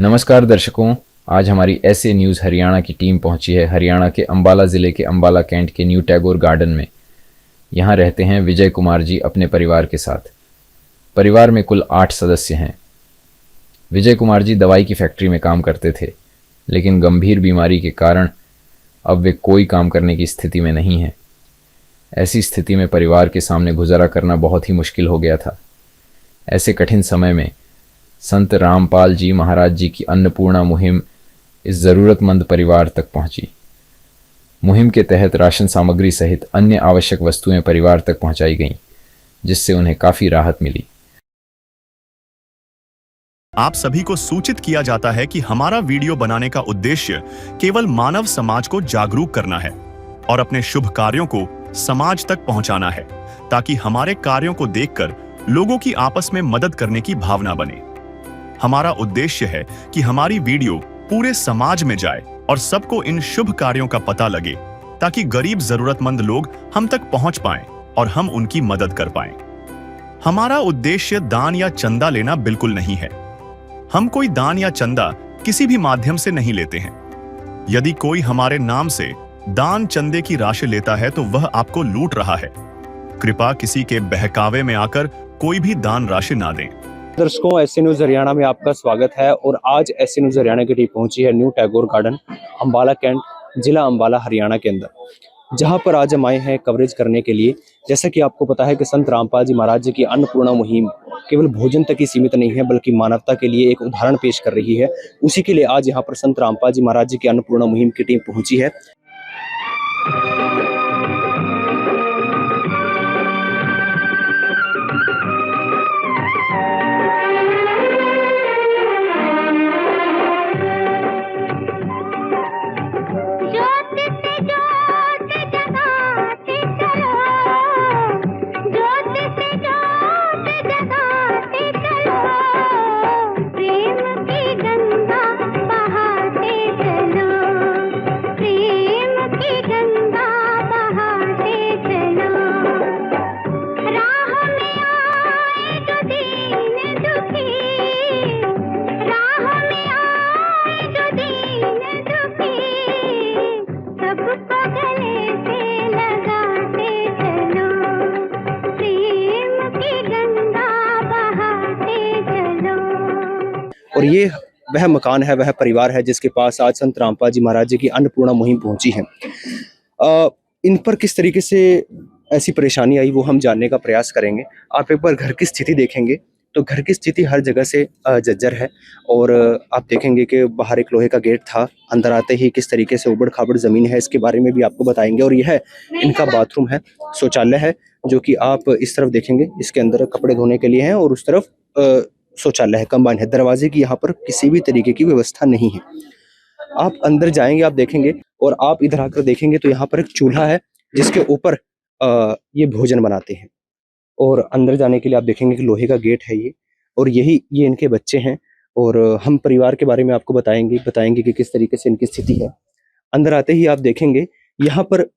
नमस्कार दर्शकों, आज हमारी ऐसे न्यूज़ हरियाणा की टीम पहुंची है हरियाणा के अंबाला ज़िले के अंबाला कैंट के न्यू टैगोर गार्डन में। यहां रहते हैं विजय कुमार जी अपने परिवार के साथ। परिवार में कुल 8 सदस्य हैं। विजय कुमार जी दवाई की फैक्ट्री में काम करते थे, लेकिन गंभीर बीमारी के कारण अब वे कोई काम करने की स्थिति में नहीं हैं। ऐसी स्थिति में परिवार के सामने गुजारा करना बहुत ही मुश्किल हो गया था। ऐसे कठिन समय में संत रामपाल जी महाराज जी की अन्नपूर्णा मुहिम इस ज़रूरतमंद परिवार तक पहुंची। मुहिम के तहत राशन सामग्री सहित अन्य आवश्यक वस्तुएं परिवार तक पहुंचाई गईं, जिससे उन्हें काफ़ी राहत मिली। आप सभी को सूचित किया जाता है कि हमारा वीडियो बनाने का उद्देश्य केवल मानव समाज को जागरूक करना है और अपने शुभ कार्यों को समाज तक पहुंचाना है, ताकि हमारे कार्यों को देखकर लोगों की आपस में मदद करने की भावना बने। हमारा उद्देश्य है कि हमारी वीडियो पूरे समाज में जाए और सबको इन शुभ कार्यों का पता लगे, ताकि गरीब जरूरतमंद लोग हम तक पहुंच पाएं और हम उनकी मदद कर पाएं। हमारा उद्देश्य दान या चंदा लेना बिल्कुल नहीं है। हम कोई दान या चंदा किसी भी माध्यम से नहीं लेते हैं। यदि कोई हमारे नाम से दान चंदे की राशि लेता है तो वह आपको लूट रहा है। कृपया किसी के बहकावे में आकर कोई भी दान राशि ना दें। दर्शकों, ऐसे न्यूज़ हरियाणा में आपका स्वागत है और आज ऐसे न्यूज़ हरियाणा की टीम पहुंची है new Tagore garden, Ambala cantt, जिला अंबाला, हरियाणा के अंदर, जहां पर आज हम आए हैं कवरेज करने के लिए। जैसा कि आपको पता है कि संत रामपाल जी महाराज जी की अन्नपूर्णा मुहिम केवल भोजन तक ही सीमित नहीं है, बल्कि मानवता के लिए एक उदाहरण पेश कर रही है। उसी के लिए आज यहाँ पर संत रामपाल जी महाराज जी की अन्नपूर्णा मुहिम की टीम पहुंची है। और ये वह मकान है, वह परिवार है जिसके पास आज संत रामपाल जी महाराज जी की अन्नपूर्णा मुहिम पहुंची है। इन पर किस तरीके से ऐसी परेशानी आई वो हम जानने का प्रयास करेंगे। आप एक बार घर की स्थिति देखेंगे तो घर की स्थिति हर जगह से जर्जर है। और आप देखेंगे कि बाहर एक लोहे का गेट था, अंदर आते ही किस तरीके से उबड़ खाबड़ जमीन है, इसके बारे में भी आपको बताएंगे। और यह इनका बाथरूम है, शौचालय है, जो कि आप इस तरफ देखेंगे, इसके अंदर कपड़े धोने के लिए है और उस तरफ शौचालय है, कंबाइन है। दरवाजे की यहाँ पर किसी भी तरीके की व्यवस्था नहीं है। आप अंदर जाएंगे, आप देखेंगे और आप इधर आकर देखेंगे तो यहाँ पर एक चूल्हा है जिसके ऊपर ये भोजन बनाते हैं। और अंदर जाने के लिए आप देखेंगे कि लोहे का गेट है ये, और ये इनके बच्चे हैं। और हम परिवार के बारे में आपको बताएंगे कि किस तरीके से इनकी स्थिति है। अंदर आते ही आप देखेंगे यहाँ पर,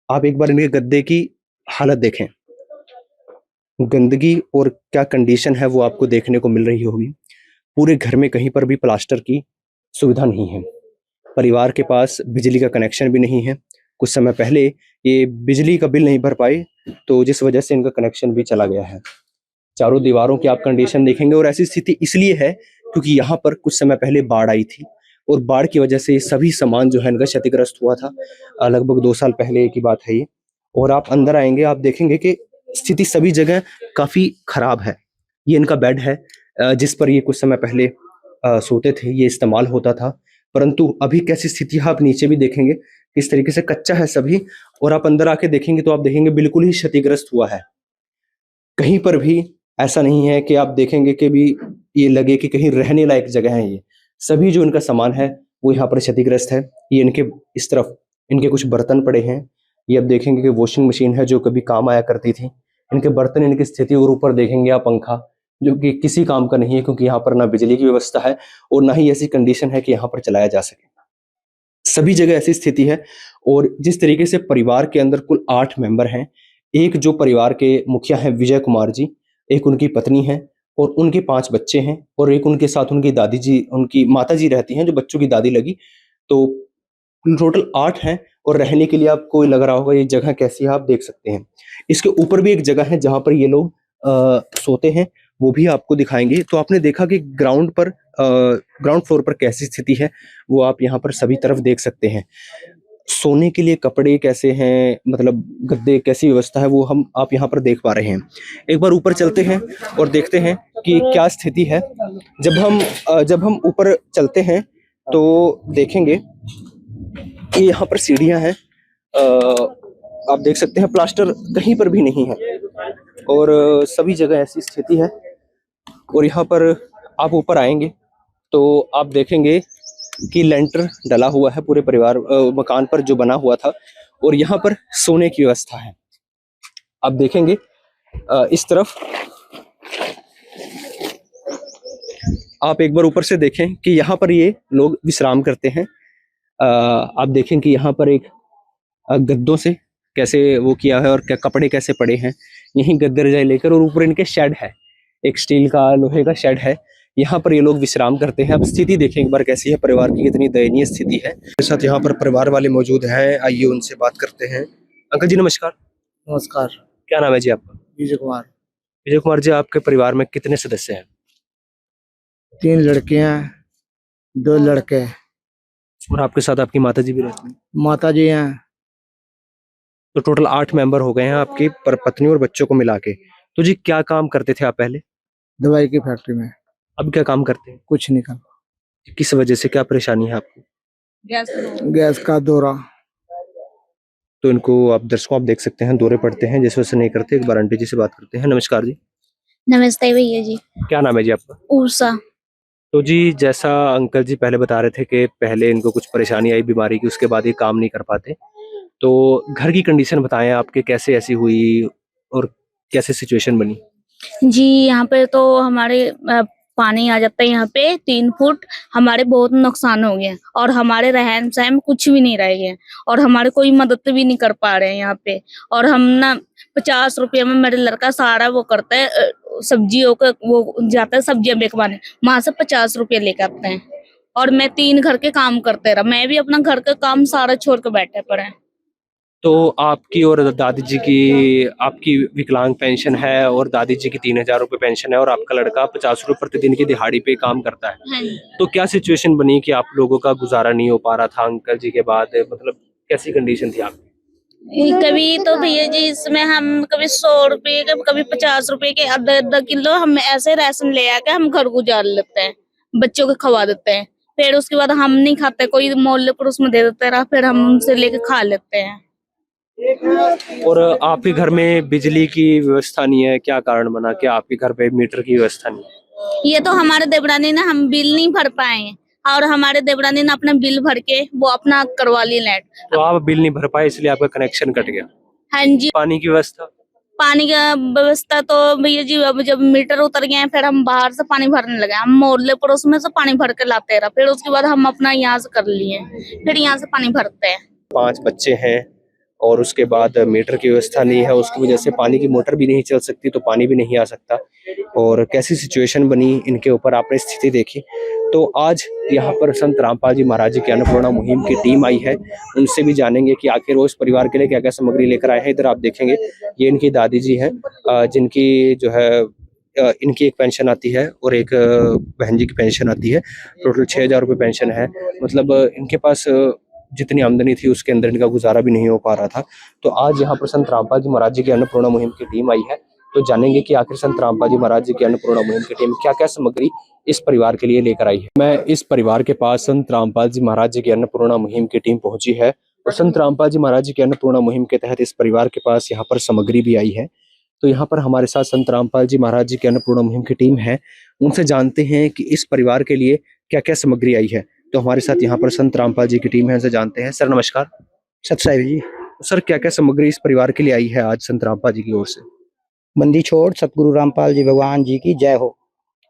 आप एक बार इनके गद्दे की हालत देखें, गंदगी और क्या कंडीशन है वो आपको देखने को मिल रही होगी। पूरे घर में कहीं पर भी प्लास्टर की सुविधा नहीं है। परिवार के पास बिजली का कनेक्शन भी नहीं है। कुछ समय पहले ये बिजली का बिल नहीं भर पाए, तो जिस वजह से इनका कनेक्शन भी चला गया है। चारों दीवारों की आप कंडीशन देखेंगे, और ऐसी स्थिति इसलिए है क्योंकि यहाँ पर कुछ समय पहले बाढ़ आई थी और बाढ़ की वजह से सभी सामान जो है इनका क्षतिग्रस्त हुआ था। लगभग 2 साल पहले की बात है ये। और आप अंदर आएंगे, आप देखेंगे कि स्थिति सभी जगह काफी खराब है। ये इनका बेड है जिस पर ये कुछ समय पहले सोते थे, ये इस्तेमाल होता था। परंतु अभी कैसी स्थिति है आप नीचे भी देखेंगे, किस तरीके से कच्चा है सभी। और आप अंदर आके देखेंगे तो आप देखेंगे बिल्कुल ही क्षतिग्रस्त हुआ है। कहीं पर भी ऐसा नहीं है कि आप देखेंगे कि भी ये लगे कि कहीं रहने लायक जगह है। ये सभी जो इनका सामान है वो यहाँ पर क्षतिग्रस्त है। ये इनके इस तरफ इनके कुछ बर्तन पड़े हैं। ये अब देखेंगे कि वॉशिंग मशीन है जो कभी काम आया करती थी। इनके बर्तन, इनकी स्थिति, और ऊपर देखेंगे आप पंखा जो कि किसी काम का नहीं है, क्योंकि यहाँ पर ना बिजली की व्यवस्था है और ना ही ऐसी कंडीशन है कि यहाँ पर चलाया जा सके। सभी जगह ऐसी स्थिति है। और जिस तरीके से परिवार के अंदर कुल 8 मेंबर हैं, एक जो परिवार के मुखिया हैं विजय कुमार जी, एक उनकी पत्नी है और उनके 5 बच्चे हैं और एक उनके साथ उनकी दादी जी, उनकी माताजी रहती हैं, जो बच्चों की दादी लगी। तो टोटल 8 हैं और रहने के लिए आपको लग रहा होगा ये जगह कैसी है, आप देख सकते हैं। इसके ऊपर भी एक जगह है जहाँ पर ये लोग सोते हैं, वो भी आपको दिखाएँगे। तो आपने देखा कि ग्राउंड फ्लोर पर कैसी स्थिति है, वो आप यहाँ पर सभी तरफ देख सकते हैं। सोने के लिए कपड़े कैसे हैं, मतलब गद्दे कैसी व्यवस्था है, वो आप यहाँ पर देख पा रहे हैं। एक बार ऊपर चलते हैं और देखते हैं कि क्या स्थिति है। जब हम ऊपर चलते हैं तो देखेंगे कि यहाँ पर सीढ़ियाँ हैं। आप देख सकते हैं प्लास्टर कहीं पर भी नहीं है और सभी जगह ऐसी स्थिति है। और यहाँ पर आप ऊपर आएँगे तो आप देखेंगे कि लेंटर डला हुआ है पूरे मकान पर जो बना हुआ था, और यहाँ पर सोने की व्यवस्था है। आप देखेंगे इस तरफ आप एक बार ऊपर से देखें कि यहाँ पर ये लोग विश्राम करते हैं। आप देखें कि यहाँ पर एक गद्दों से कैसे वो किया है और क्या कपड़े कैसे पड़े हैं, यहीं गद्दे रजाई लेकर, और ऊपर इनके शेड है, एक स्टील का लोहे का शेड है, यहाँ पर ये लोग विश्राम करते हैं। अब स्थिति देखें एक बार कैसी है, परिवार की कितनी दयनीय स्थिति है। मेरे साथ यहाँ पर परिवार वाले मौजूद हैं, आइए उनसे बात करते हैं। अंकल जी नमस्कार। नमस्कार। क्या नाम है जी आपका? विजय कुमार। विजय कुमार जी, आपके परिवार में कितने सदस्य हैं? 3 लड़कियां, 2 लड़के। और आपके साथ आपकी माता जी भी रहती हैं? माता जी हैं। तो टोटल 8 मेंबर हो गए हैं आपकी पत्नी और बच्चों को मिला के। तो जी क्या काम करते थे आप पहले? दवाई की फैक्ट्री में। अब क्या काम करते हैं? कुछ नहीं कर। किस वजह से, क्या परेशानी है आपको? गैस का दौरा। तो इनको आप दर्शकों आप देख सकते हैं, दौरे पड़ते हैं, जिस वजह से नहीं करते। एक बार आंटी जी से बात करते हैं। नमस्कार जी। नमस्ते भैया जी। क्या नाम है जी आपका? उषा। तो जी जैसा अंकल जी पहले बता रहे थे कि पहले इनको कुछ परेशानी आई बीमारी की, उसके बाद ये काम नहीं कर पाते। तो घर की कंडीशन बताएं आपके, कैसे ऐसी हुई और कैसे सिचुएशन बनी? जी यहाँ पे तो हमारे पानी आ जाता है यहाँ पे 3 फुट, हमारे बहुत नुकसान हो गया और हमारे रहन सहन में कुछ भी नहीं रह गया और हमारे कोई मदद भी नहीं कर पा रहे हैं यहाँ पे। और हम ना 50 रुपये में मेरे लड़का सारा वो करता है, सब्जियों का वो जाता है सब्जियां बेचवाने, वहां से 50 रुपये लेकर आते हैं। और मैं 3 घर के काम करते रहा, मैं भी अपना घर का काम सारा छोड़ के बैठे पड़े। तो आपकी और दादी जी की, आपकी विकलांग पेंशन है और दादी जी की 3000 रुपये पेंशन है और आपका लड़का 50 रुपये प्रतिदिन की दिहाड़ी पे काम करता है। हाँ जी। तो क्या सिचुएशन बनी कि आप लोगों का गुजारा नहीं हो पा रहा था अंकल जी के बाद, मतलब कैसी कंडीशन थी आपकी? कभी तो भैया जी इसमें हम कभी 100 रुपये के, कभी 50 रुपये के आधा किलो हम ऐसे राशन ले आके हम घर गुजार लेते हैं, बच्चों को खवा देते हैं। फिर उसके बाद हम नहीं खाते, कोई मोहल्ले पर उसमें दे देता रहा, फिर हम उनसे लेके खा लेते हैं। और आपके घर में बिजली की व्यवस्था नहीं है, क्या कारण बना कि आपके घर पे मीटर की व्यवस्था नहीं है? ये तो हमारे देवरानी ने, हम बिल नहीं भर पाए हैं और हमारे देवरानी ने अपना बिल भर के वो अपना करवा ली लाइट। तो आप बिल नहीं भर पाए इसलिए आपका कनेक्शन कट गया? हाँ जी। पानी की व्यवस्था? पानी का व्यवस्था तो भैया जी अब जब मीटर उतर गए हैं फिर हम बाहर से पानी भरने लगे, हम मोहल्ले पड़ोस में से पानी भर के लाते रहा, फिर उसके बाद हम अपना यहाँ से कर लिए, फिर यहाँ से पानी भरते हैं। 5 बच्चे हैं और उसके बाद मीटर की व्यवस्था नहीं है, उसकी वजह से पानी की मोटर भी नहीं चल सकती, तो पानी भी नहीं आ सकता। और कैसी सिचुएशन बनी इनके ऊपर, आपने स्थिति देखी। तो आज यहाँ पर संत रामपाल जी महाराज जी की अन्नपूर्णा मुहिम की टीम आई है, उनसे भी जानेंगे कि आखिर वो इस परिवार के लिए क्या क्या सामग्री लेकर आए हैं। इधर आप देखेंगे ये इनकी दादी जी हैं, जिनकी जो है इनकी एक पेंशन आती है और एक बहन जी की पेंशन आती है। टोटल 6000 रुपये पेंशन है, मतलब इनके पास जितनी आमदनी थी उसके अंदर इनका गुजारा भी नहीं हो पा रहा था। तो आज यहाँ पर संत रामपाल जी महाराज जी की अन्नपूर्णा मुहिम की टीम आई है, तो जानेंगे कि आखिर संत रामपाल जी महाराज जी की अन्नपूर्णा मुहिम की टीम क्या क्या सामग्री इस परिवार के लिए लेकर आई है। मैं इस परिवार के पास संत रामपाल जी महाराज जी की अन्नपूर्णा मुहिम की टीम पहुंची है और संत रामपाल जी महाराज जी की अन्नपूर्णा मुहिम के तहत इस परिवार के पास यहाँ पर सामग्री भी आई है। तो यहाँ पर हमारे साथ संत रामपाल जी महाराज जी की अन्नपूर्णा मुहिम की टीम है, उनसे जानते हैं कि इस परिवार के लिए क्या क्या सामग्री आई है। तो हमारे साथ यहाँ पर संत रामपाल जी की टीम है, उनसे जानते हैं। सर नमस्कार। सत साहिब जी। सर क्या क्या सामग्री इस परिवार के लिए आई है आज संत रामपाल जी की ओर से? बंदी छोड़ सतगुरु रामपाल जी भगवान जी की जय हो।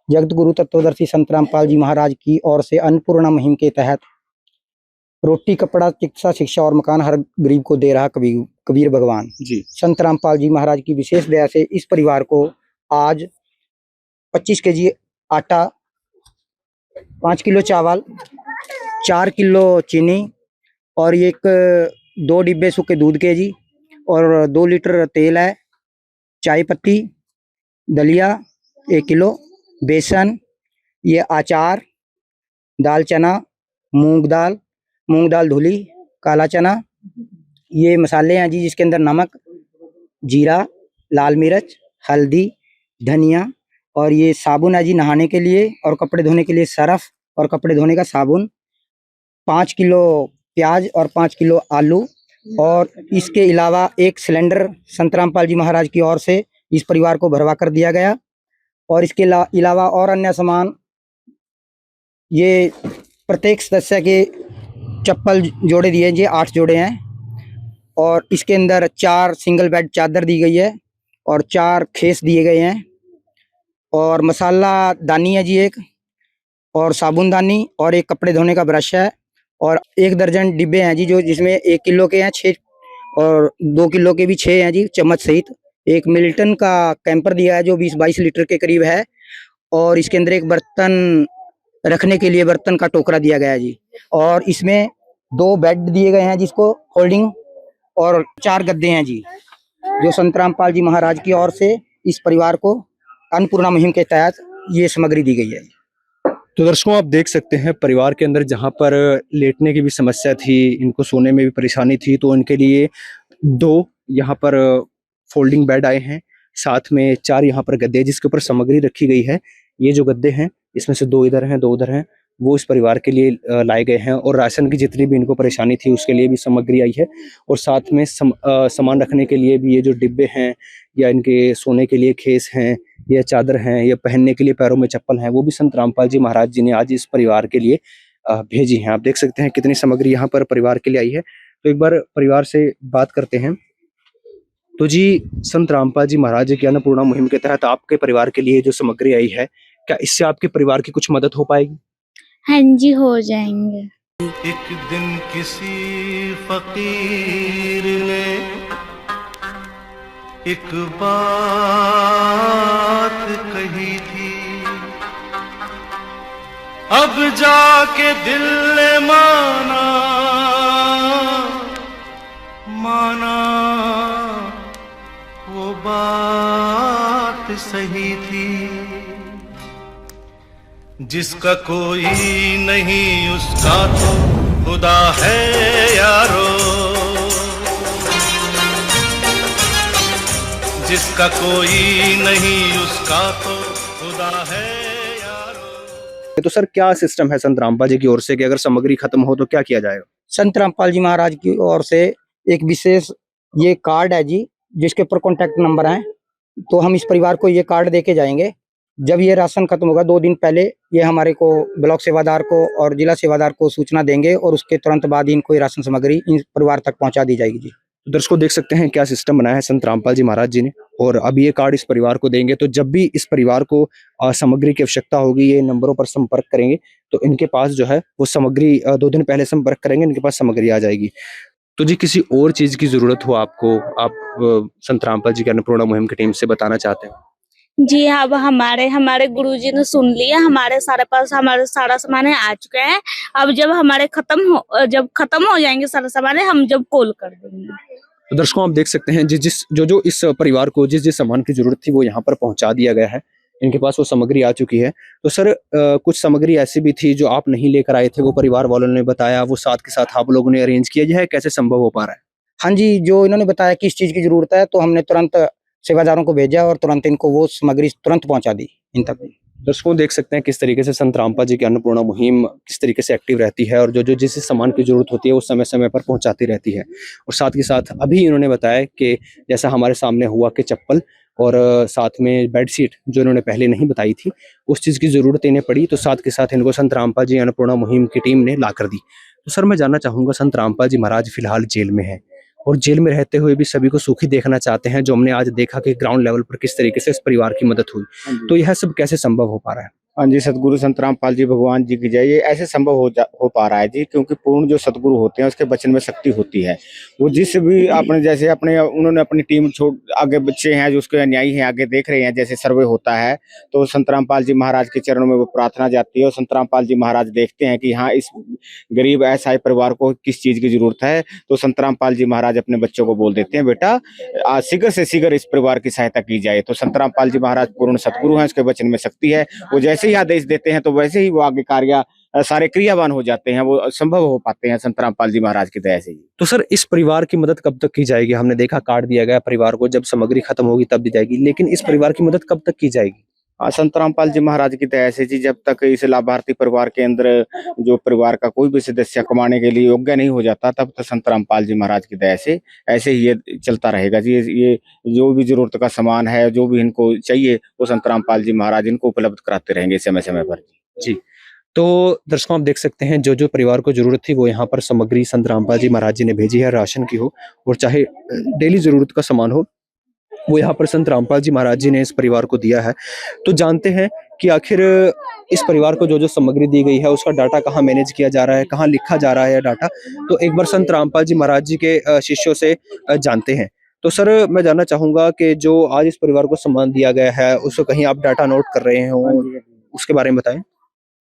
जगत गुरु तत्वदर्शी संत रामपाल जी महाराज की ओर से अन्नपूर्णा मुहिम के तहत रोटी, कपड़ा, चिकित्सा, शिक्षा और मकान हर गरीब को दे रहा कबीर भगवान जी। संत रामपाल जी महाराज की विशेष दया से इस परिवार को आज 25 केजी आटा, 5 किलो चावल, 4 किलो चीनी और एक 2 डिब्बे सूखे दूध के जी, और 2 लीटर तेल है, चाय पत्ती, दलिया 1 किलो, बेसन, ये अचार, दाल चना, मूंग दाल धुली, काला चना, ये मसाले हैं जी जिसके अंदर नमक, जीरा, लाल मिर्च, हल्दी, धनिया, और ये साबुन है जी नहाने के लिए और कपड़े धोने के लिए सरफ और कपड़े धोने का साबुन, 5 किलो प्याज और 5 किलो आलू, और इसके अलावा एक सिलेंडर संत रामपाल जी महाराज की ओर से इस परिवार को भरवा कर दिया गया। और इसके अलावा और अन्य सामान, ये प्रत्येक सदस्य के चप्पल जोड़े दिए जी, 8 जोड़े हैं, और इसके अंदर 4 सिंगल बेड चादर दी गई है और 4 खेस दिए गए हैं, और मसाला दानी है जी एक, और साबुनदानी, और एक कपड़े धोने का ब्रश है, और 1 दर्जन डिब्बे हैं जी जो जिसमें 1 किलो के हैं 6 और 2 किलो के भी 6 हैं जी चम्मच सहित। एक मिल्टन का कैंपर दिया है जो 20-22 लीटर के करीब है, और इसके अंदर एक बर्तन रखने के लिए बर्तन का टोकरा दिया गया है जी, और इसमें 2 बेड दिए गए हैं जिसको फोल्डिंग, और 4 गद्दे हैं जी जो संत रामपाल जी महाराज की ओर से इस परिवार को अन्नपूर्णा मुहिम के तहत ये सामग्री दी गई है। तो दर्शकों, आप देख सकते हैं परिवार के अंदर जहां पर लेटने की भी समस्या थी, इनको सोने में भी परेशानी थी, तो इनके लिए 2 यहाँ पर फोल्डिंग बेड आए हैं, साथ में 4 यहाँ पर गद्दे जिसके ऊपर सामग्री रखी गई है। ये जो गद्दे हैं इसमें से 2 इधर हैं 2 उधर हैं, वो इस परिवार के लिए लाए गए हैं, और राशन की जितनी भी इनको परेशानी थी उसके लिए भी सामग्री आई है, और साथ में सामान रखने के लिए भी ये जो डिब्बे हैं, या इनके सोने के लिए खेस हैं, या चादर हैं, या पहनने के लिए पैरों में चप्पल हैं, वो भी संत रामपाल जी महाराज जी ने आज इस परिवार के लिए भेजी हैं। आप देख सकते हैं कितनी सामग्री यहाँ पर परिवार के लिए आई है। तो एक बार परिवार से बात करते हैं। तो जी, संत रामपाल जी महाराज जी की अन्नपूर्णा मुहिम के तहत आपके परिवार के लिए जो सामग्री आई है, क्या इससे आपके परिवार की कुछ मदद हो पाएगी? हाँ जी, हो जाएंगे। एक दिन किसी फकीर ने एक बात कही थी, अब जाके दिल ने माना वो बात सही थी। जिसका कोई नहीं उसका तो खुदा है यारो, जिसका कोई नहीं उसका तो खुदा है यारो। तो सर, क्या सिस्टम है संत रामपाल जी की ओर से कि अगर सामग्री खत्म हो तो क्या किया जाएगा? संत रामपाल जी महाराज की ओर से एक विशेष ये कार्ड है जी जिसके ऊपर कॉन्टैक्ट नंबर है, तो हम इस परिवार को ये कार्ड देके जाएंगे। जब ये राशन खत्म होगा 2 दिन पहले ये हमारे को ब्लॉक सेवादार को और जिला सेवादार को सूचना देंगे, और उसके तुरंत बाद इनको ये राशन सामग्री इन परिवार तक पहुंचा दी जाएगी जी। तो दर्शकों, देख सकते हैं क्या सिस्टम बनाया है संत रामपाल जी महाराज जी ने, और अब ये कार्ड इस परिवार को देंगे, तो जब भी इस परिवार को सामग्री की आवश्यकता होगी ये नंबरों पर संपर्क करेंगे, तो इनके पास जो है वो सामग्री 2 दिन पहले संपर्क करेंगे, इनके पास सामग्री आ जाएगी। तो जी, किसी और चीज की जरूरत हो आपको, आप संत रामपाल जी की अन्नपूर्णा मुहिम की टीम से बताना चाहते हैं? जी, अब हमारे गुरुजी ने सुन लिया, हमारे सारा सामान आ चुके हैं। अब जब जब खत्म हो जाएंगे सारा सामान, हम जब कॉल कर देंगे। तो दर्शकों, आप देख सकते हैं जो इस परिवार को जिस सामान की जरूरत थी वो यहाँ पर पहुंचा दिया गया है, इनके पास वो सामग्री आ चुकी है। तो सर, कुछ सामग्री ऐसी भी थी जो आप नहीं लेकर आए थे, वो परिवार वालों ने बताया, वो साथ के साथ आप लोगों ने अरेंज किया, यह कैसे संभव हो पा रहा है? हाँ जी, जो इन्होंने बताया कि इस चीज की जरूरत है, तो हमने तुरंत सेवादारों को भेजा और तुरंत इनको वो सामग्री तुरंत पहुंचा दी इन तक। दर्शकों, देख सकते हैं किस तरीके से संत रामपाल जी की अन्नपूर्णा मुहिम किस तरीके से एक्टिव रहती है, और जो जिस सामान की जरूरत होती है वो समय समय पर पहुंचाती रहती है। और साथ के साथ अभी इन्होंने बताया कि जैसा हमारे सामने हुआ कि चप्पल और साथ में बेडशीट जो इन्होंने पहले नहीं बताई थी, उस चीज़ की ज़रूरत इन्हें पड़ी, तो साथ के साथ इनको संत रामपाल जी अन्नपूर्णा मुहिम की टीम ने ला कर दी। तो सर, मैं जानना चाहूँगा, संत रामपाल जी महाराज फिलहाल जेल में है, और जेल में रहते हुए भी सभी को सुखी देखना चाहते हैं, जो हमने आज देखा कि ग्राउंड लेवल पर किस तरीके से इस परिवार की मदद हुई, तो यह सब कैसे संभव हो पा रहा है? हाँ जी, सतगुरु संत रामपाल जी भगवान जी की जय। ये ऐसे संभव हो पा रहा है जी, क्योंकि पूर्ण जो सतगुरु होते हैं उसके वचन में शक्ति होती है। वो जिस भी आपने जैसे उन्होंने अपनी टीम छोड़ आगे बच्चे हैं जो उसके अन्यायी हैं आगे देख रहे हैं, जैसे सर्वे होता है तो संत रामपाल जी महाराज के चरणों में वो प्रार्थना जाती है और संत रामपाल जी महाराज देखते हैं कि हाँ इस गरीब असहाय परिवार को किस चीज की जरूरत है, तो संत रामपाल जी महाराज अपने बच्चों को बोल देते हैं बेटा शीघ्र से शीघ्र इस परिवार की सहायता की जाए। तो संत रामपाल जी महाराज पूर्ण सतगुरु हैं, उसके वचन में शक्ति है। वो जैसे ही आदेश देते हैं तो वैसे ही वो आगे कार्य सारे क्रियावान हो जाते हैं, वो संभव हो पाते हैं संत रामपाल जी महाराज की दया से ही। तो सर इस परिवार की मदद कब तक की जाएगी? हमने देखा कार्ड दिया गया परिवार को, जब सामग्री खत्म होगी तब दी जाएगी, लेकिन इस परिवार की मदद कब तक की जाएगी? संत रामपाल जी महाराज की दया से जी जब तक इस लाभार्थी परिवार के अंदर जो परिवार का कोई भी सदस्य कमाने के लिए योग्य नहीं हो जाता, तब तक संत रामपाल जी महाराज की दया से ऐसे ही ये चलता रहेगा जी। ये जो भी जरूरत का सामान है, जो भी इनको चाहिए, वो संत रामपाल जी महाराज इनको उपलब्ध कराते रहेंगे समय समय पर जी। तो दर्शकों आप देख सकते हैं जो परिवार को जरूरत थी वो यहाँ पर सामग्री संत रामपाल जी महाराज जी ने भेजी है, राशन की हो और चाहे डेली जरूरत का सामान हो, वो यहाँ पर संत रामपाल जी महाराज जी ने इस परिवार को दिया है। तो जानते हैं कि आखिर इस परिवार को जो सामग्री दी गई है उसका डाटा कहाँ मैनेज किया जा रहा है, कहाँ लिखा जा रहा है डाटा, तो एक बार संत रामपाल जी महाराज जी के शिष्यों से जानते हैं। तो सर मैं जानना चाहूंगा कि जो आज इस परिवार को सम्मान दिया गया है उसको कहीं आप डाटा नोट कर रहे हो, उसके बारे में बताएं।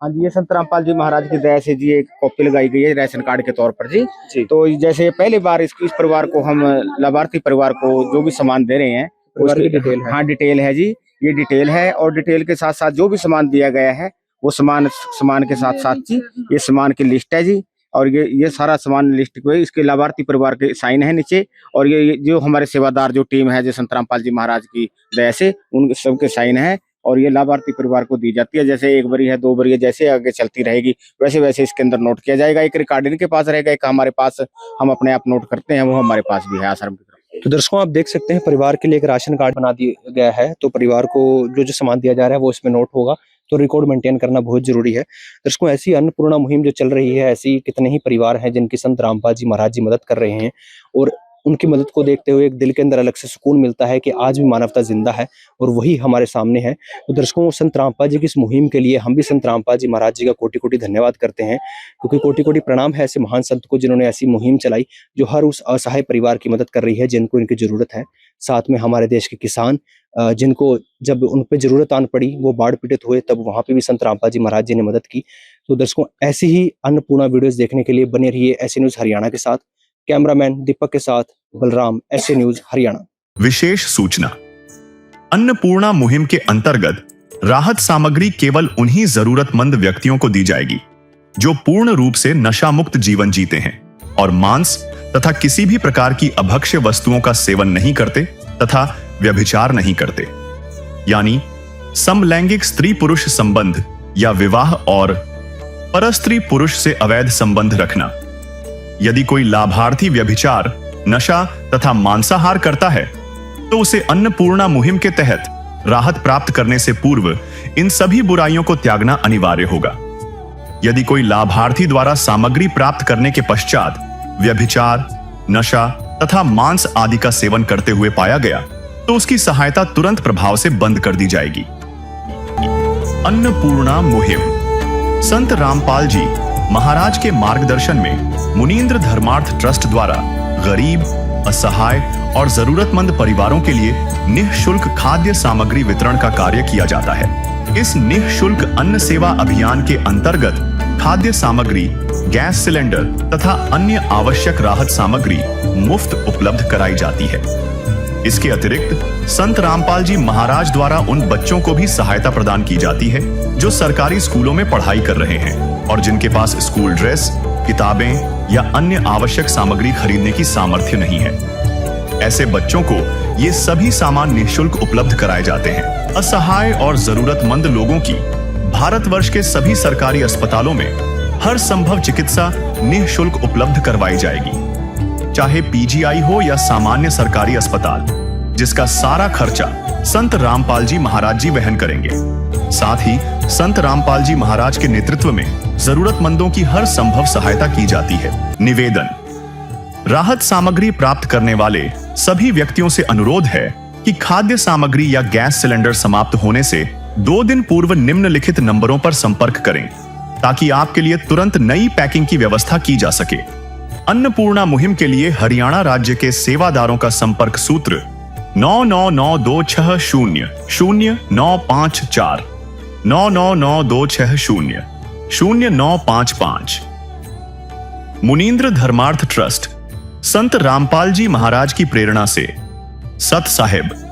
हाँ जी, ये संत रामपाल जी महाराज की दया से जी एक कॉपी लगाई गई है राशन कार्ड के तौर पर जी। तो जैसे पहली बार इस परिवार को हम लाभार्थी परिवार को जो भी सामान दे रहे हैं उसकी डिटेल है। हाँ डिटेल है जी, ये डिटेल है और डिटेल के साथ साथ जो भी सामान दिया गया है वो सामान के साथ साथ जी ये सामान की लिस्ट है जी। और ये सारा सामान लिस्ट को इसके लाभार्थी परिवार के साइन है नीचे, और ये जो हमारे सेवादार जो टीम है जो संत रामपाल जी महाराज की दया से उन सबके साइन है, और ये लाभार्थी परिवार को दी जाती है। जैसे एक बारी है, दो बारी है, जैसे आगे चलती रहेगी वैसे वैसे इसके अंदर नोट किया जाएगा। एक रिकॉर्ड इनके पास रहेगा, एक हमारे पास हम अपने आप नोट करते हैं, वो हमारे पास भी है आश्रम की तरफ। तो दर्शकों आप देख सकते हैं परिवार के लिए एक राशन कार्ड बना दिया गया है, तो परिवार को जो सामान दिया जा रहा है वो इसमें नोट होगा, तो रिकॉर्ड मेंटेन करना बहुत जरूरी है। दर्शकों ऐसी अन्नपूर्णा मुहिम जो चल रही है, ऐसी कितने ही परिवार हैं जिनकी संत रामपाल जी महाराज जी मदद कर रहे हैं, और उनकी मदद को देखते हुए एक दिल के अंदर अलग से सुकून मिलता है कि आज भी मानवता जिंदा है और वही हमारे सामने है। तो दर्शकों संत रामपाल जी की इस मुहिम के लिए हम भी संत रामपाल जी महाराज जी का कोटि कोटि धन्यवाद करते हैं, क्योंकि कोटि कोटि प्रणाम है ऐसे महान संत को जिन्होंने ऐसी मुहिम चलाई जो हर उस असहाय परिवार की मदद कर रही है जिनको इनकी जरूरत है। साथ में हमारे देश के किसान जिनको जब उन पर जरूरत आन पड़ी, वो बाढ़ पीड़ित हुए, तब वहां पे भी संत रामपाल जी महाराज जी ने मदद की। तो दर्शकों ऐसी ही अन्नपूर्णा वीडियोस देखने के लिए बने रहिए ऐसे न्यूज हरियाणा के साथ। कैमरामैन दीपक के साथ बलराम, ऐसे न्यूज हरियाणा। विशेष सूचना, अन्नपूर्णा मुहिम के अंतर्गत राहत सामग्री केवल उन्हीं जरूरतमंद व्यक्तियों को दी जाएगी जो पूर्ण रूप से नशा मुक्त जीवन जीते हैं और मांस तथा किसी भी प्रकार की अभक्ष्य वस्तुओं का सेवन नहीं करते तथा व्यभिचार नहीं करते, यानी समलैंगिक स्त्री पुरुष संबंध या विवाह और परस्त्री पुरुष से अवैध संबंध रखना। यदि कोई लाभार्थी व्यभिचार, नशा तथा मांसाहार करता है तो उसे अन्नपूर्णा मुहिम के तहत राहत प्राप्त करने से पूर्व इन सभी बुराइयों को त्यागना अनिवार्य होगा। यदि कोई लाभार्थी द्वारा सामग्री प्राप्त करने के पश्चात व्यभिचार, नशा तथा मांस आदि का सेवन करते हुए पाया गया तो उसकी सहायता तुरंत प्रभाव से बंद कर दी जाएगी। अन्नपूर्णा मुहिम संत रामपाल जी महाराज के मार्गदर्शन में मुनीन्द्र धर्मार्थ ट्रस्ट द्वारा गरीब, असहाय और जरूरतमंद परिवारों के लिए निःशुल्क खाद्य सामग्री वितरण का कार्य किया जाता है। इस निःशुल्क अन्न सेवा अभियान के अंतर्गत खाद्य सामग्री, गैस सिलेंडर तथा अन्य आवश्यक राहत सामग्री मुफ्त उपलब्ध कराई जाती है। इसके अतिरिक्त संत रामपाल जी महाराज द्वारा उन बच्चों को भी सहायता प्रदान की जाती है जो सरकारी स्कूलों में पढ़ाई कर रहे हैं और जिनके पास स्कूल ड्रेस, किताबें या अन्य आवश्यक सामग्री खरीदने की सामर्थ्य नहीं है। ऐसे बच्चों को ये सभी सामान निःशुल्क उपलब्ध कराए जाते हैं। असहाय और जरूरतमंद लोगों की भारतवर्ष के सभी सरकारी अस्पतालों में हर संभव चिकित्सा निःशुल्क उपलब्ध करवाई जाएगी, चाहे पीजीआई हो या सामान्य सरकारी अस्पताल, जिसका सारा खर्चा संत रामपाल जी महाराज जी वहन करेंगे। साथ ही संत रामपाल जी महाराज के नेतृत्व में जरूरतमंदों की हर संभव सहायता की जाती है। निवेदन, राहत सामग्री प्राप्त करने वाले सभी व्यक्तियों से अनुरोध है कि खाद्य सामग्री या गैस सिलेंडर समाप्त होने से 2 दिन पूर्व निम्नलिखित नंबरों पर संपर्क करें ताकि आपके लिए तुरंत नई पैकिंग की व्यवस्था की जा सके। अन्नपूर्णा मुहिम के लिए हरियाणा राज्य के सेवादारों का संपर्क सूत्र 9992600954 9992600955। मुनींद्र धर्मार्थ ट्रस्ट संत रामपाल जी महाराज की प्रेरणा से सत साहिब